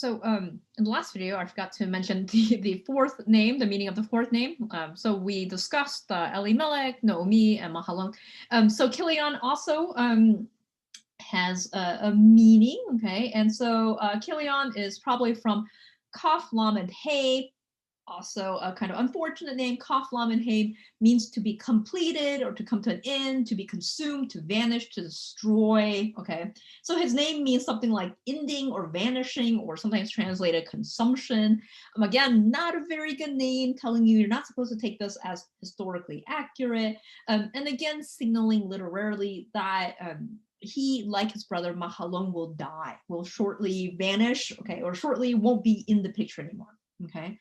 So in the last video, I forgot to mention the fourth name, the meaning of the fourth name. So we discussed Elimelech, Naomi, and Mahalon. So Kilion also has a meaning, okay? And so Kilion is probably from Kaf, Lam, and Hay. Also a kind of unfortunate name. Kaf, Lam, and Hay means to be completed or to come to an end, to be consumed, to vanish, to destroy, okay? So his name means something like ending or vanishing, or sometimes translated consumption. Again, not a very good name, telling you you're not supposed to take this as historically accurate. And again, signaling literally that he, like his brother Mahalon, will die, will shortly vanish, okay, or shortly won't be in the picture anymore, okay?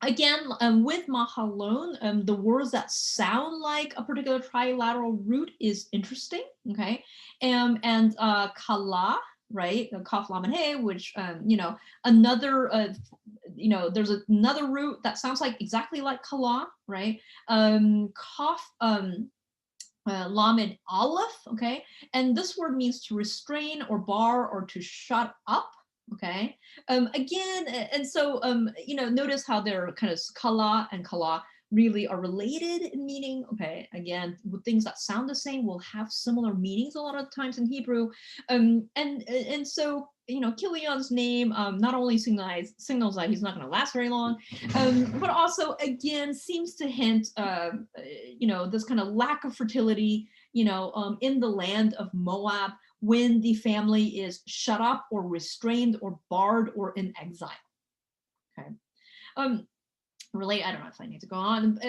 Again, with Mahalon, the words that sound like a particular trilateral root is interesting, okay? And Kala, right, Kaf, Lam, and He, which, you know, another, you know, there's another root that sounds like exactly like Kala, right? Kaf, Lam, and Aleph, okay? And this word means to restrain or bar or to shut up, okay? Again, and so, you know, notice how they're kind of kala and kala really are related in meaning, okay? Again, with things that sound the same will have similar meanings a lot of times in Hebrew. And so, you know, Kilion's name not only signals that he's not going to last very long, but also, again, seems to hint, you know, this kind of lack of fertility, you know, in the land of Moab, when the family is shut up or restrained or barred or in exile. Okay. Relate, I don't know if I need to go on.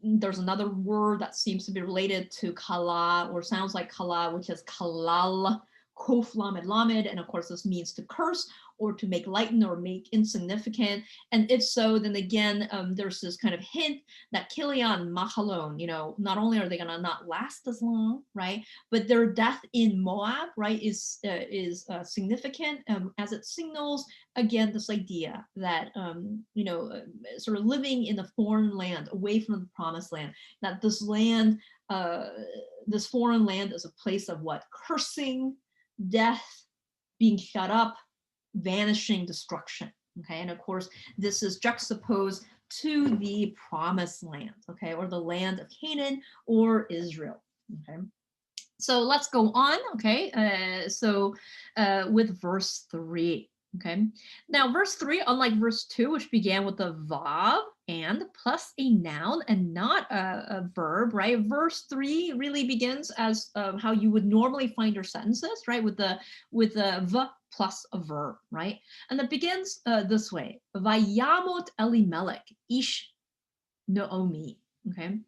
There's another word that seems to be related to kala, or sounds like kala, which is kalal, kof, lamed, lamed. And of course, this means to curse or to make lighten or make insignificant. And if so, then again, there's this kind of hint that Kilion, Mahalon, you know, not only are they going to not last as long, right, but their death in Moab, right, is significant, as it signals, again, this idea that, you know, sort of living in a foreign land, away from the promised land, that this land, this foreign land is a place of what? Cursing, death, being shut up, vanishing, destruction, okay? And of course, this is juxtaposed to the promised land, okay, or the land of Canaan or Israel, okay? So let's go on, okay? With verse 3, okay? Now, verse 3, unlike verse 2, which began with the vav and plus a noun and not a verb, right? Verse 3 really begins as how you would normally find your sentences, right? With the v plus a verb, right? And it begins this way: Vayamot Elimelech ish Naomi, okay?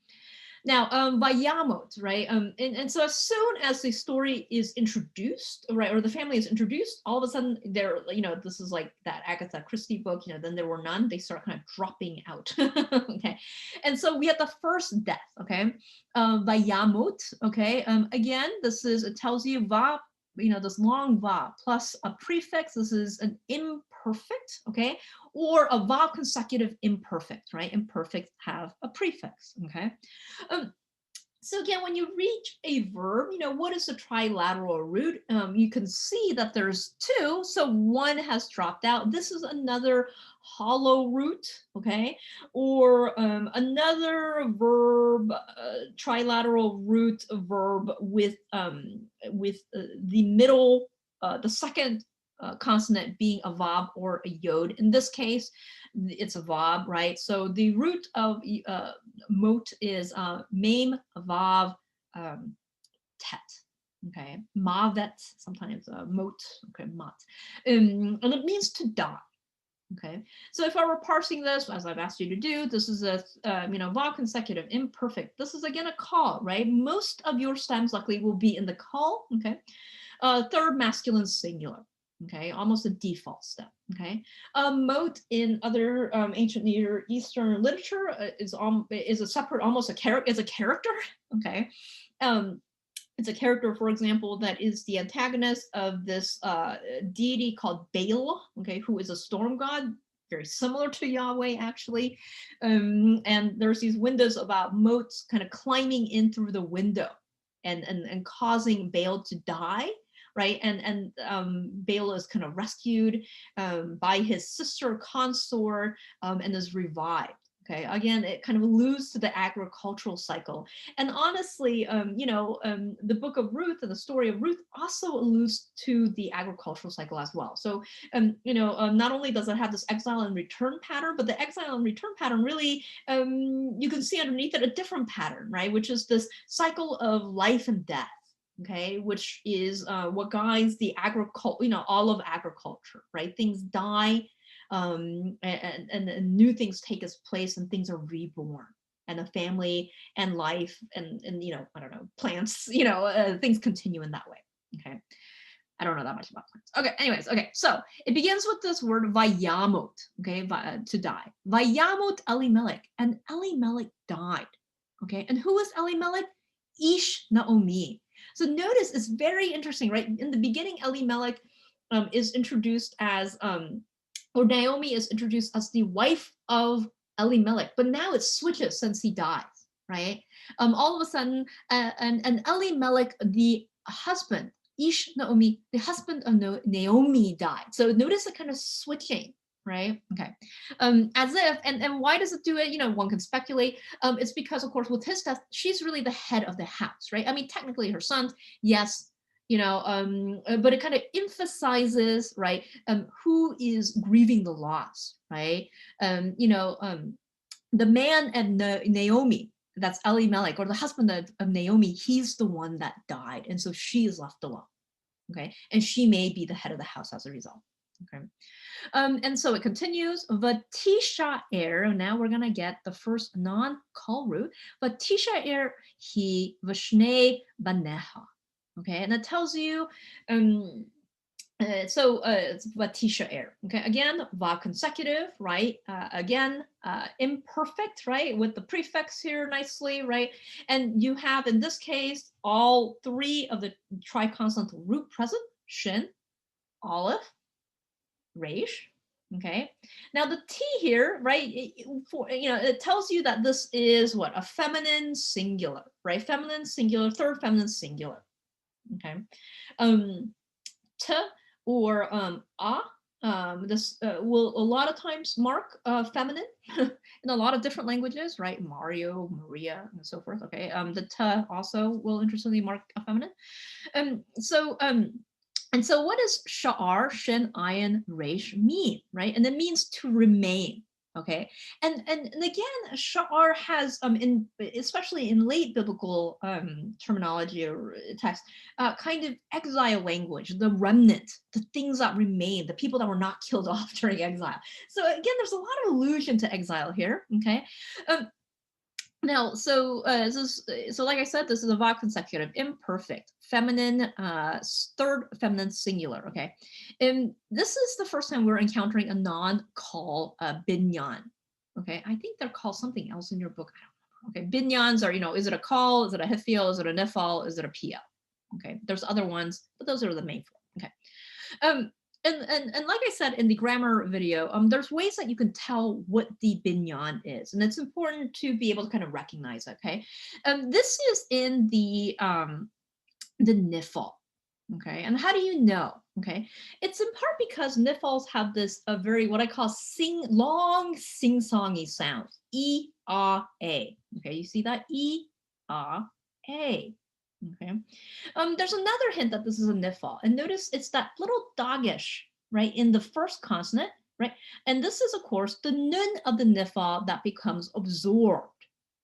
Now, Vayamot, right? And so as soon as the story is introduced, right, or the family is introduced, all of a sudden they're, you know, this is like that Agatha Christie book, you know, then there were none, they start kind of dropping out, okay? And so we have the first death, okay? Vayamot, okay? Again, this is, it tells you va, you know, this long va plus a prefix. This is an imperfect, okay? Or a va consecutive imperfect, right? Imperfect have a prefix, okay? So again, when you reach a verb, you know, what is the trilateral root? You can see that there's two, so one has dropped out. This is another hollow root, okay? Or another verb, trilateral root verb with the middle, the second consonant being a vav or a yod. In this case, it's a vav, right? So the root of mot is mem, vav, tet. Okay, mavet, sometimes mot, okay, mat. And it means to die. Okay, so if I were parsing this, as I've asked you to do, this is a, you know, vav consecutive imperfect. This is again a call, right? Most of your stems luckily will be in the call, okay? Third masculine singular. Okay, almost a default step. Okay, mot in other ancient Near Eastern literature is a separate, almost a character. Is a character. Okay, it's a character, for example, that is the antagonist of this deity called Baal. Okay, who is a storm god, very similar to Yahweh actually. And there's these windows about motes kind of climbing in through the window and causing Baal to die. right? And Bela is kind of rescued by his sister consort and is revived. Okay, again, it kind of alludes to the agricultural cycle. And honestly, the book of Ruth and the story of Ruth also alludes to the agricultural cycle as well. So, not only does it have this exile and return pattern, but the exile and return pattern really, you can see underneath it a different pattern, right? Which is this cycle of life and death. Okay, which is what guides the agriculture, all of agriculture, right? Things die, and new things take its place, and things are reborn, and the family and life and I don't know, plants, things continue in that way. Okay, I don't know that much about plants. Okay, anyways, okay, so it begins with this word vayamot, okay, to die. Vayamot Elimelech, and Elimelech died. Okay, and who is Elimelech? Ish Naomi. So notice it's very interesting, right? In the beginning, Elimelech is introduced as or Naomi is introduced as the wife of Elimelech, but now it switches since he dies, right? All of a sudden, and Elimelech, the husband, Ish Naomi, the husband of Naomi, died. So notice the kind of switching, right? Okay, as if, and why does it do it? One can speculate. It's because, of course, with his death, she's really the head of the house, right? I mean, technically, her sons, yes, but it kind of emphasizes, right, who is grieving the loss, right? The man and Naomi, that's Elimelech, or the husband of Naomi, he's the one that died, and so she is left alone. Okay, and she may be the head of the house as a result. Okay, and so it continues. Vatishaer. Now we're gonna get the first non-call root. Vatishaer he vashne baneha. Okay, and it tells you, it's Vatishaer. Okay, again, va consecutive, right? Again, imperfect, right? With the prefix here nicely, right? And you have, in this case, all three of the triconsonantal root present: shin, aleph, resh. Okay, now the T here, right? It tells you that this is what? A feminine singular, right? Feminine singular, third feminine singular. Okay, t or this will a lot of times mark feminine in a lot of different languages, right? Mario, Maria, and so forth. Okay, the t also will interestingly mark a feminine. And so what does sha'ar, shin, ayin, resh mean, right? And it means to remain. Okay, and again, sha'ar has especially in late biblical terminology or text, kind of exile language, the remnant, the things that remain, the people that were not killed off during exile. So again, there's a lot of allusion to exile here. Okay, now, so like I said, this is a va consecutive, imperfect, feminine, third feminine singular. Okay, and this is the first time we're encountering a non-call binyan. Okay, I think they're called something else in your book. I don't know. Okay, binyans are, is it a call? Is it a hifil? Is it a nifal? Is it a pia? Okay, there's other ones, but those are the main four. Okay. And like I said in the grammar video, there's ways that you can tell what the binyan is, and it's important to be able to kind of recognize. Okay, this is in the nifal. Okay, and how do you know? Okay, it's in part because nifals have this very what I call long sing-songy sounds. E, ah, a. Okay, you see that? E, ah, a. Okay. There's another hint that this is a nifal, and notice it's that little dogish, right, in the first consonant, right? And this is, of course, the nun of the nifal that becomes absorbed,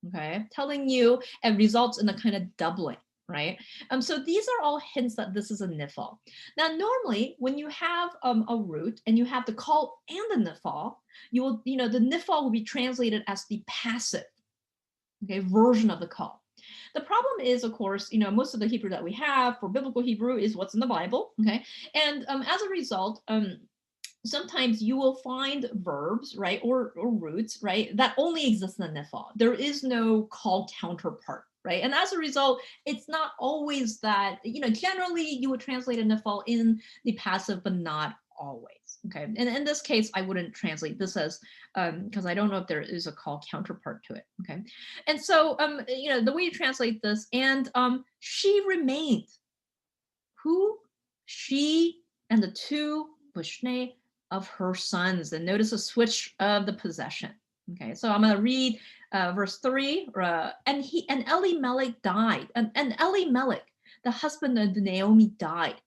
okay, telling you and results in a kind of doubling, right? So these are all hints that this is a nifal. Now, normally, when you have a root and you have the call and the nifal, you will, the nifal will be translated as the passive, okay, version of the call. The problem is, of course, most of the Hebrew that we have for biblical Hebrew is what's in the Bible, okay? And as a result, sometimes you will find verbs, right, or roots, right, that only exist in the nifal. There is no call counterpart, right? And as a result, it's not always that, generally you would translate a nifal in the passive, but not always. Okay, and in this case, I wouldn't translate this as because I don't know if there is a call counterpart to it. Okay, and so the way you translate this, and she remained. Who? she and the 2 Bushneh of her sons. And notice a switch of the possession. Okay, so I'm going to read verse 3. And Elimelech died. And Elimelech, the husband of Naomi, died.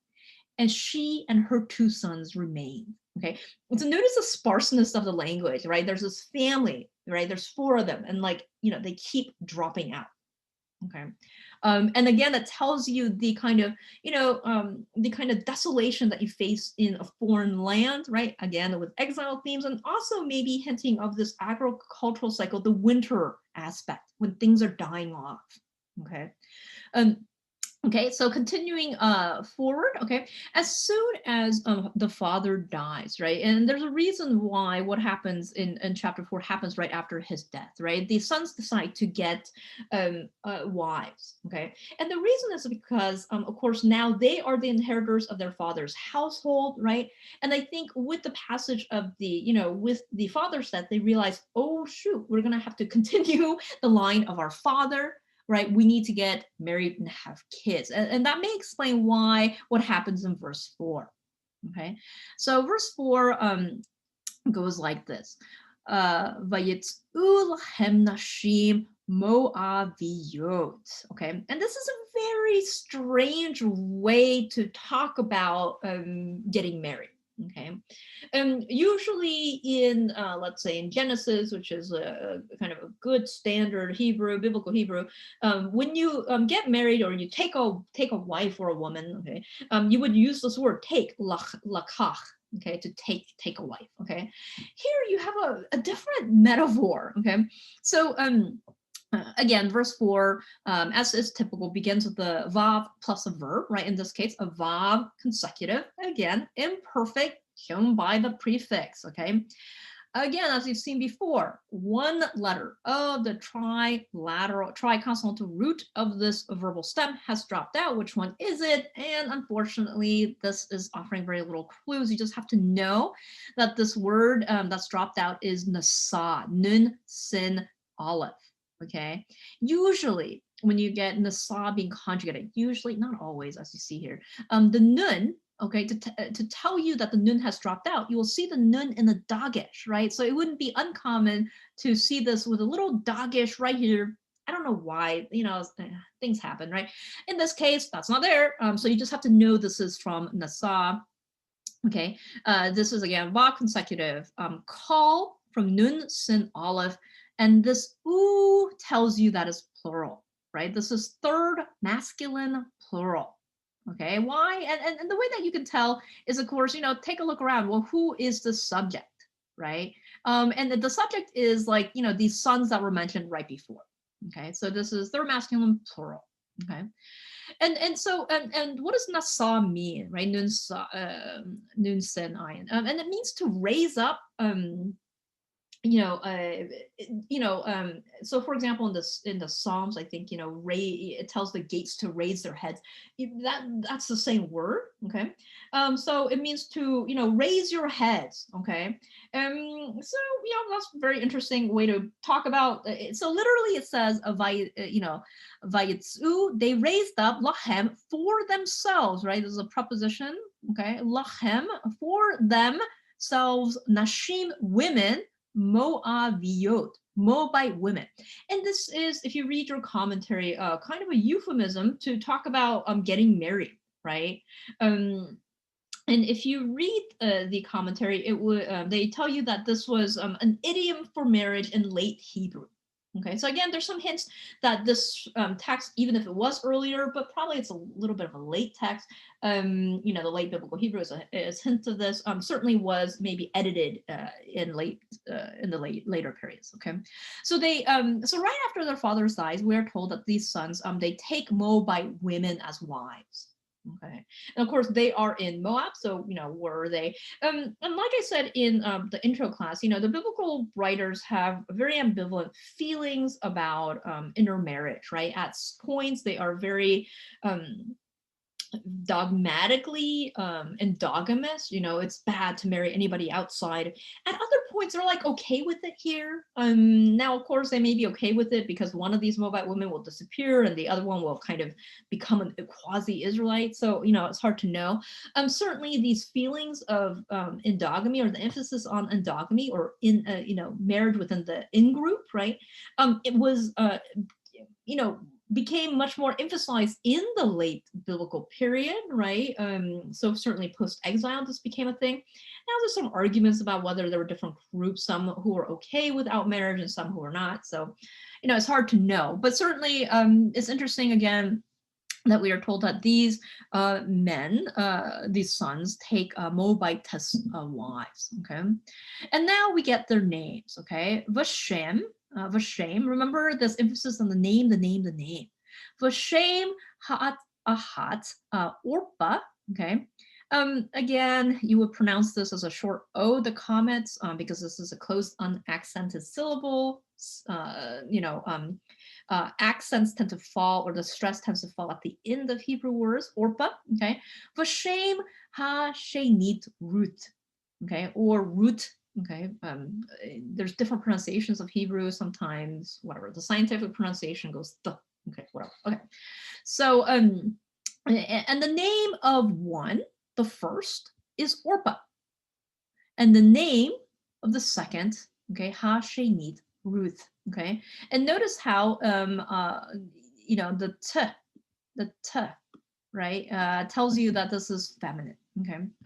And she and her 2 sons remained. Okay, so notice the sparseness of the language, right? There's this family, right? There's 4 of them, and they keep dropping out. Okay, and again, that tells you the kind of desolation that you face in a foreign land, right? Again, with exile themes, and also maybe hinting of this agricultural cycle, the winter aspect when things are dying off. Okay. Okay, so continuing forward, okay, as soon as the father dies, right, and there's a reason why what happens in chapter 4 happens right after his death, right? The sons decide to get wives, okay, and the reason is because, of course, now they are the inheritors of their father's household, right? And I think with the passage of with the father's death, they realize, oh shoot, we're gonna have to continue the line of our father, right? We need to get married and have kids. And that may explain what happens in verse 4. Okay, so verse 4 goes like this. Vayitz'u lachem nashim Moaviyot. Okay, and this is a very strange way to talk about getting married. Okay, and usually in let's say in Genesis, which is a kind of a good standard Hebrew, biblical Hebrew, when you get married or you take a wife or a woman, okay, you would use this word take, lakach, okay, to take a wife. Okay, here you have a different metaphor. Okay, so again, verse 4, as is typical, begins with the vav plus a verb, right? In this case, a vav consecutive, again, imperfect, shown by the prefix, okay? Again, as you've seen before, one letter of the triconsonantal root of this verbal stem has dropped out. Which one is it? And unfortunately, this is offering very little clues. You just have to know that this word that's dropped out is nasa, nun, sin, aleph. Okay, usually when you get nasa being conjugated, usually, not always, as you see here, the nun, okay, to tell you that the nun has dropped out, you will see the nun in the dagesh, right? So it wouldn't be uncommon to see this with a little dagesh right here. I don't know why, things happen, right? In this case, that's not there. So you just have to know this is from nasa. Okay, this is again va consecutive, call from nun, sin, aleph. And this oo tells you that is plural, right? This is third masculine plural. Okay, why? And the way that you can tell is, of course, take a look around. Well, who is the subject, right? And the subject is like, these sons that were mentioned right before. Okay, so this is third masculine plural. Okay, so what does nasa mean, right? Nun sen ayin, and it means to raise up. So for example, in the Psalms, I think, it tells the gates to raise their heads. That's the same word. Okay, so it means to raise your heads. Okay, so that's a very interesting way to talk about it. So literally it says vayitzu, they raised up lahem for themselves, right? This is a preposition. Okay, lahem, for themselves, nashim, women, Moaviyot, Moabite women. And this is, if you read your commentary, kind of a euphemism to talk about getting married, right? And if you read the commentary, it would they tell you that this was an idiom for marriage in late Hebrew. Okay, so again, there's some hints that this text, even if it was earlier, but probably it's a little bit of a late text. The late biblical Hebrew is a hint of this. Certainly was maybe edited in the later periods. Okay, so they so right after their father's dies, we're told that these sons they take Moabite women as wives. Okay, and of course they are in Moab, so where are they? And like I said in the intro class, the biblical writers have very ambivalent feelings about intermarriage, right? At points they are very dogmatically endogamous. It's bad to marry anybody outside. At other points they're like okay with it here. Now, of course, they may be okay with it because one of these Moabite women will disappear and the other one will kind of become a quasi-Israelite. So, it's hard to know. Certainly, these feelings of endogamy, or the emphasis on endogamy, or in marriage within the in-group, right? It was became much more emphasized in the late biblical period, right? So certainly post-exile, this became a thing. Now there's some arguments about whether there were different groups, some who were okay without marriage and some who were not. So, it's hard to know. But certainly, it's interesting again that we are told that these men, these sons, take Moabitess wives. Okay, and now we get their names. Okay, Vashem. Remember this emphasis on the name, the name, the name. Vashem Ha'at Ahat Orpa. Okay. Again, you would pronounce this as a short O, the comments, because this is a closed unaccented syllable. Accents tend to fall, or the stress tends to fall at the end of Hebrew words, Orpa. Okay. Vashem Ha-Shenit Ruth. Okay, or Ruth. Okay, there's different pronunciations of Hebrew sometimes, whatever. The scientific pronunciation goes the. Okay, whatever. Okay, so and the name of one, the first, is Orpa, and the name of the second, okay, Ha-Shenit Ruth. Okay, and notice how the t, right, tells you that this is feminine.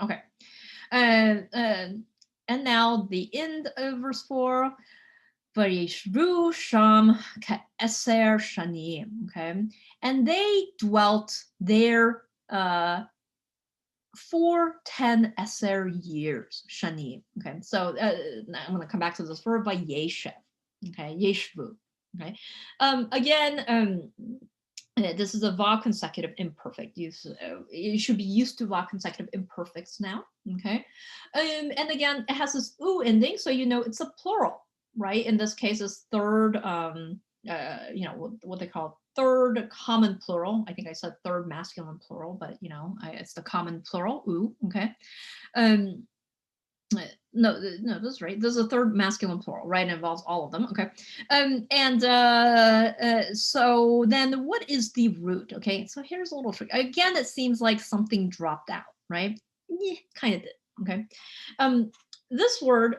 Okay. And now the end of verse 4, Vayishvu Sham Ka'eser Shanim, okay? And they dwelt there for 10 Eser years, Shanim, okay? So I'm going to come back to this verb by Yeshev, okay? Yeshvu, okay? Again, this is a va consecutive imperfect. You should be used to va consecutive imperfects now, okay? And again, it has this u ending, so it's a plural, right? In this case, it's third, what they call third common plural. I think I said third masculine plural, but it's the common plural, u, okay? No, that's right. There's a third masculine plural, right? It involves all of them, okay? So then what is the root, okay? So here's a little trick. Again, it seems like something dropped out, right? Yeah, kind of did, okay? This word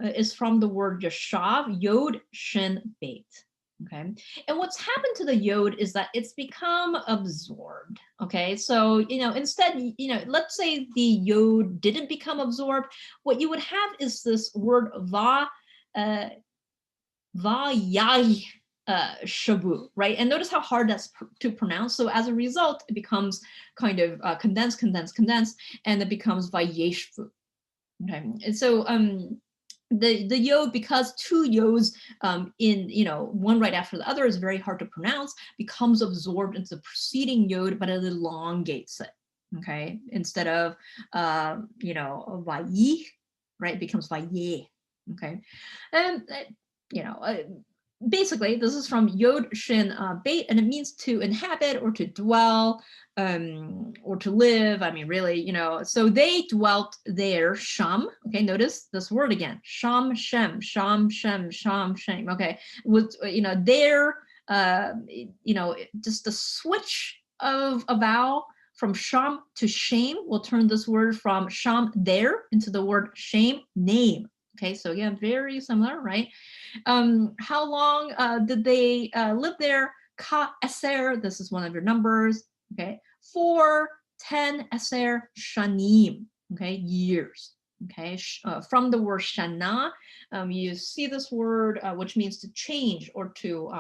is from the word yashav, yod, shin, beit. Okay, and what's happened to the yod is that it's become absorbed. Okay, so instead, let's say the yod didn't become absorbed. What you would have is this word va yai shabu, right? And notice how hard that's to pronounce. So as a result, it becomes kind of condensed, and it becomes vayeshvu. Okay, and so the yod, because two yods in one right after the other is very hard to pronounce, becomes absorbed into the preceding yod, but it elongates it. Okay, instead of vayi, right, it becomes vaye. Okay, and basically this is from yod shin beit, and it means to inhabit or to dwell, or to live. I mean, really, so they dwelt there, sham. Okay, notice this word again, sham, shem, sham, shem, sham, shem. Okay, with there, just the switch of a vowel from sham to shame will turn this word from sham there into the word shame, name. Okay, so again, very similar, right? How long did they live there? Ka eser, this is one of your numbers, okay? 4, 10 eser shanim, okay, years, okay? From the word shana, you see this word, which means to change or to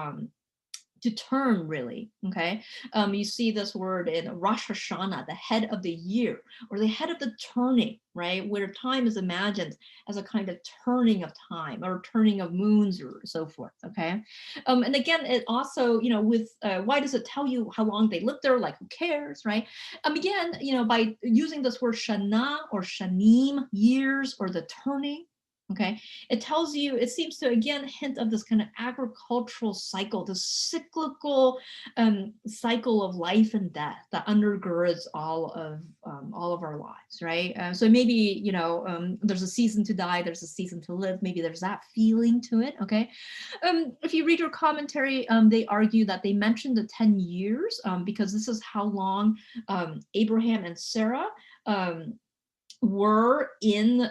turn, really, okay? You see this word in Rosh Hashanah, the head of the year, or the head of the turning, right? Where time is imagined as a kind of turning of time, or turning of moons, or so forth, okay? And again, it also, with, why does it tell you how long they lived there? Like, who cares, right? Again, by using this word shana or shanim, years, or the turning, Okay, it tells you, it seems to again hint of this kind of agricultural cycle, the cyclical cycle of life and death that undergirds all of our lives, right? So maybe, you know, there's a season to die, there's a season to live, maybe there's that feeling to it. Okay, if you read your commentary, they argue that they mentioned the 10 years because this is how long Abraham and Sarah were in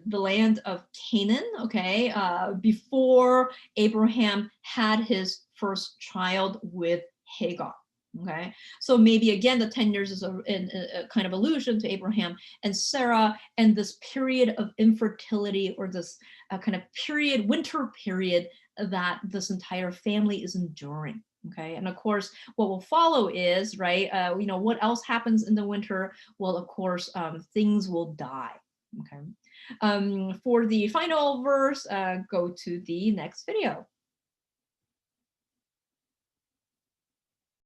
the land of Canaan, okay, before Abraham had his first child with Hagar. Okay, so maybe again the 10 years is a kind of allusion to Abraham and Sarah and this period of infertility, or this kind of period, winter period, that this entire family is enduring. Okay, and of course what will follow is, right, you know, what else happens in the winter? Well, of course, things will die. Okay, for the final verse, go to the next video.